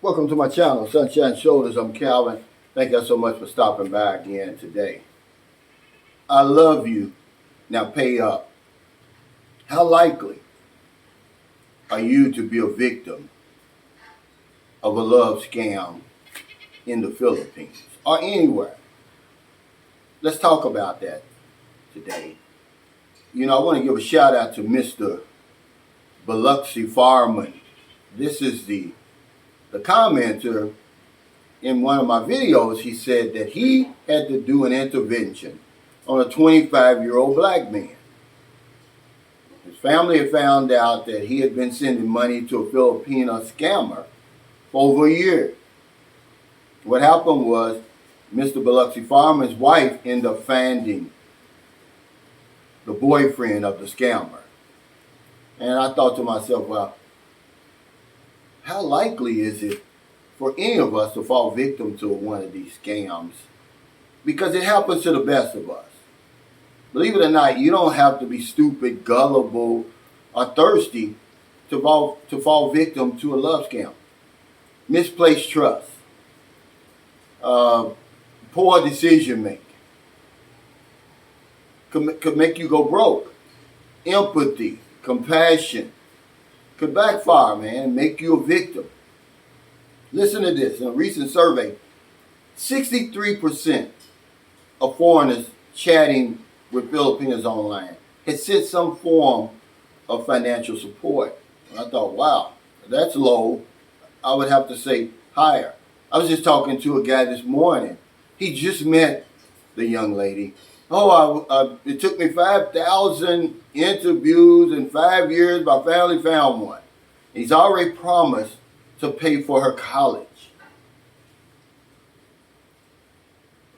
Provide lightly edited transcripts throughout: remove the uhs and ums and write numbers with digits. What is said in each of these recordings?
Welcome to my channel, Sunshine Shoulders. I'm Calvin. Thank you so much for stopping by again today. I love you. Now pay up. How likely are you to be a victim of a love scam in the Philippines or anywhere? Let's talk about that today. I want to give a shout out to Mr. Biloxi Fireman. This is the commenter in one of my videos. He said that he had to do an intervention on a 25-year-old black man. His family had found out that he had been sending money to a Filipino scammer for over a year. What happened was Mr. Biloxi Fireman's wife ended up finding the boyfriend of the scammer. And I thought to myself, well, how likely is it for any of us to fall victim to one of these scams? Because it happens to the best of us. Believe it or not, you don't have to be stupid, gullible, or thirsty to fall victim to a love scam. Misplaced trust, poor decision making, could make you go broke. Empathy, compassion could backfire, man, and make you a victim. Listen to this. In a recent survey, 63% of foreigners chatting with Filipinos online had sent some form of financial support. And I thought, wow, that's low. I would have to say higher. I was just talking to a guy this morning. He just met the young lady. It took me 5,000 interviews in 5 years, but I finally found one. He's already promised to pay for her college.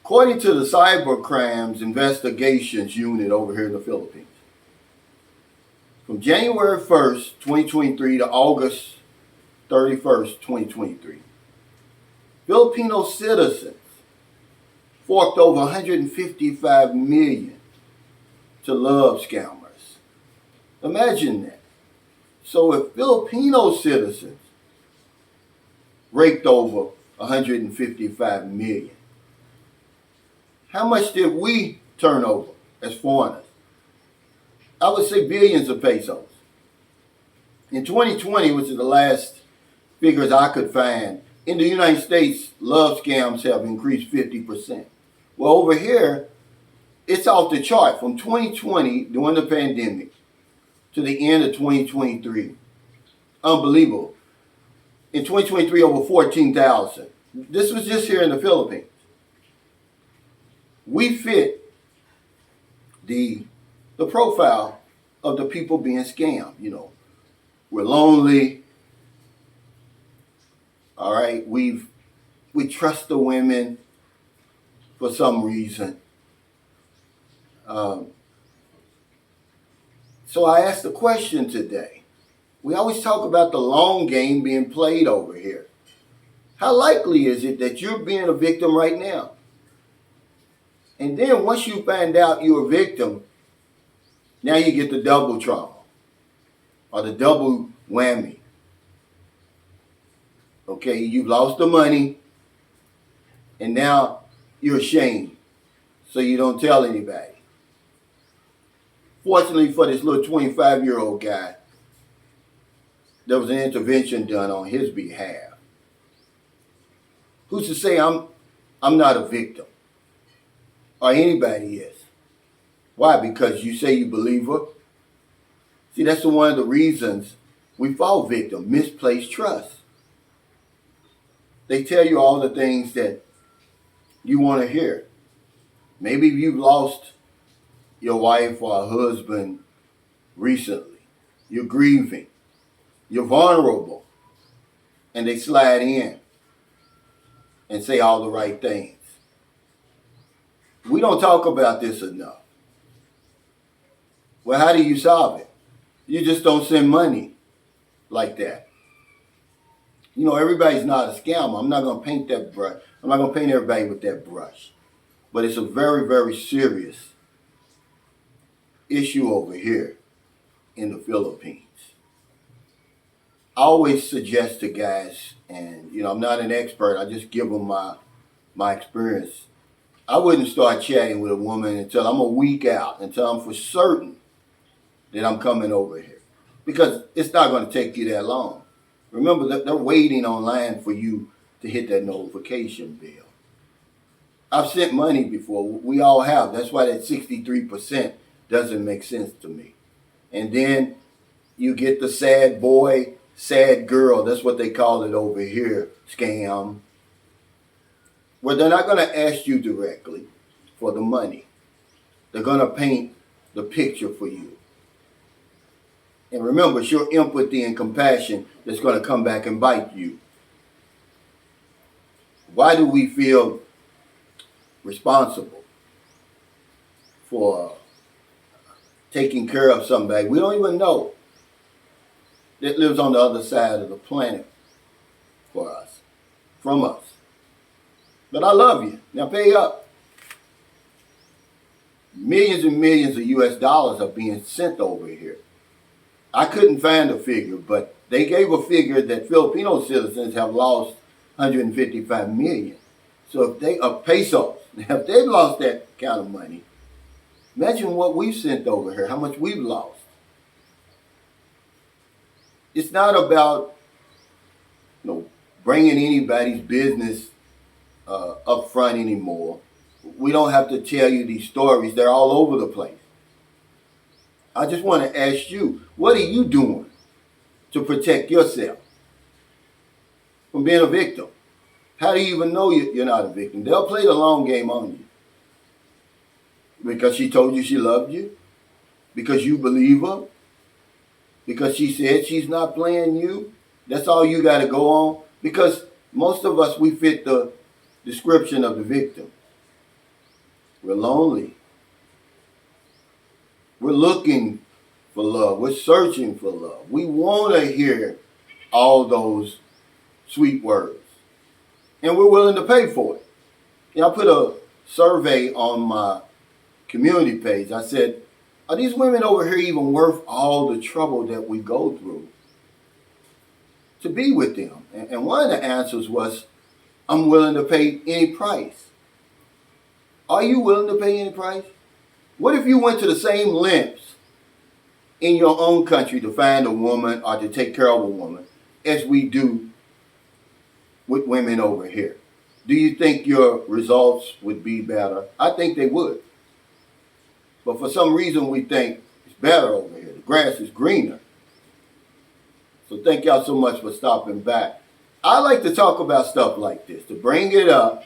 According to the Cyber Crimes Investigations Unit over here in the Philippines, from January 1st, 2023 to August 31st, 2023, Filipino citizens forked over $155 million to love scammers. Imagine that. So if Filipino citizens raked over $155 million, how much did we turn over as foreigners? I would say billions of pesos. In 2020, which is the last figures I could find, in the United States, love scams have increased 50%. Well, over here, it's off the chart from 2020 during the pandemic to the end of 2023. Unbelievable. In 2023, over 14,000. This was just here in the Philippines. We fit the profile of the people being scammed. We're lonely. All right, we trust the women for some reason. So I asked the question today. We always talk about the long game being played over here. How likely is it that you're being a victim right now? And then once you find out you're a victim, now you get the double trauma or the double whammy. Okay, you've lost the money and now you're ashamed, so you don't tell anybody. Fortunately for this little 25-year-old guy, there was an intervention done on his behalf. Who's to say I'm not a victim? Or anybody is. Why? Because you say you believe her? See, that's one of the reasons we fall victim, misplaced trust. They tell you all the things that you want to hear. Maybe you've lost your wife or a husband recently. You're grieving. You're vulnerable. And they slide in and say all the right things. We don't talk about this enough. Well, how do you solve it? You just don't send money like that. Everybody's not a scammer. I'm not going to paint that brush. I'm not going to paint everybody with that brush. But it's a very, very serious issue over here in the Philippines. always suggest to guys, and I'm not an expert. I just give them my experience. I wouldn't start chatting with a woman until I'm a week out, until I'm for certain that I'm coming over here, because it's not going to take you that long. Remember that they're waiting online for you to hit that notification bell. I've sent money before. We all have. That's why that 63% doesn't make sense to me. And then you get the sad boy, sad girl. That's what they call it over here, scam. Where they're not going to ask you directly for the money. They're going to paint the picture for you. And remember, it's your empathy and compassion that's going to come back and bite you. Why do we feel responsible for taking care of somebody we don't even know that lives on the other side of the planet for us, from us? But I love you. Now pay up. Millions and millions of US dollars are being sent over here. I couldn't find a figure, but they gave a figure that Filipino citizens have lost 155 million. So if they are pesos, if they've lost that kind of money, imagine what we've sent over here, how much we've lost. It's not about bringing anybody's business up front anymore. We don't have to tell you these stories. They're all over the place. I just want to ask you, what are you doing to protect yourself from being a victim? How do you even know you're not a victim? They'll play the long game on you. Because she told you she loved you? Because you believe her? Because she said she's not playing you? That's all you got to go on? Because most of us, we fit the description of the victim. We're lonely. We're looking for love. We're searching for love. We want to hear all those sweet words. And we're willing to pay for it. I put a survey on my community page. I said, are these women over here even worth all the trouble that we go through to be with them? And one of the answers was, I'm willing to pay any price. Are you willing to pay any price? What if you went to the same lengths in your own country to find a woman or to take care of a woman as we do with women over here? Do you think your results would be better? I think they would. But for some reason we think it's better over here. The grass is greener. So thank y'all so much for stopping back. I like to talk about stuff like this, to bring it up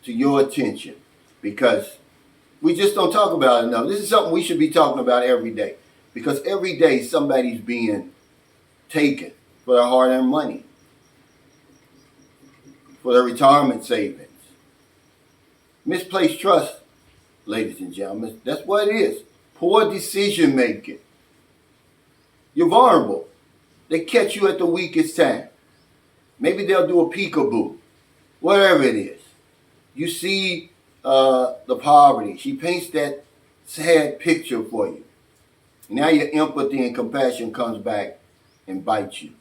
to your attention, because we just don't talk about it enough. This is something we should be talking about every day, because every day somebody's being taken for their hard-earned money, for their retirement savings. Misplaced trust, ladies and gentlemen, that's what it is. Poor decision making. You're vulnerable. They catch you at the weakest time. Maybe they'll do a peekaboo, whatever it is. You see the poverty. She paints that sad picture for you. Now your empathy and compassion comes back and bites you.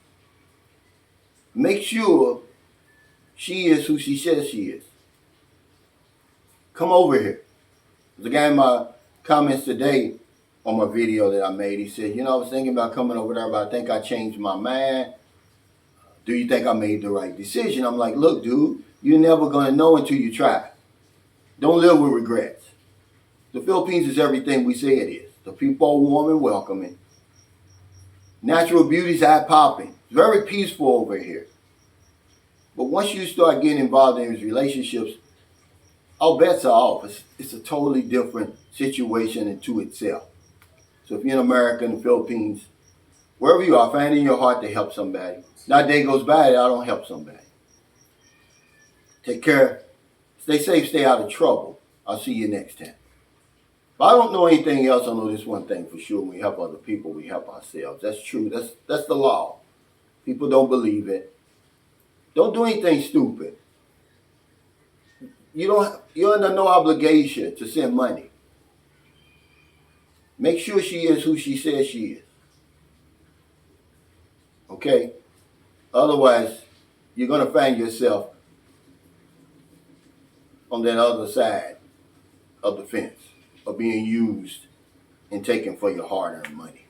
Make sure she is who she says she is. Come over here. There's a guy in my comments today on my video that I made. He said, I was thinking about coming over there, but I think I changed my mind. Do you think I made the right decision? I'm like, look, dude, you're never going to know until you try. Don't live with regrets. The Philippines is everything we say it is. The people are warm and welcoming. Natural beauty's eye-popping. It's very peaceful over here. But once you start getting involved in these relationships, all bets are off. It's a totally different situation into itself. So if you're in America, in the Philippines, wherever you are, find in your heart to help somebody. Not a day goes by that I don't help somebody. Take care. Stay safe. Stay out of trouble. I'll see you next time. If I don't know anything else, I know this one thing for sure. When we help other people, we help ourselves. That's true. That's the law. People don't believe it. Don't do anything stupid. You're under no obligation to send money. Make sure she is who she says she is. Okay? Otherwise, you're going to find yourself on that other side of the fence of being used and taken for your hard-earned money.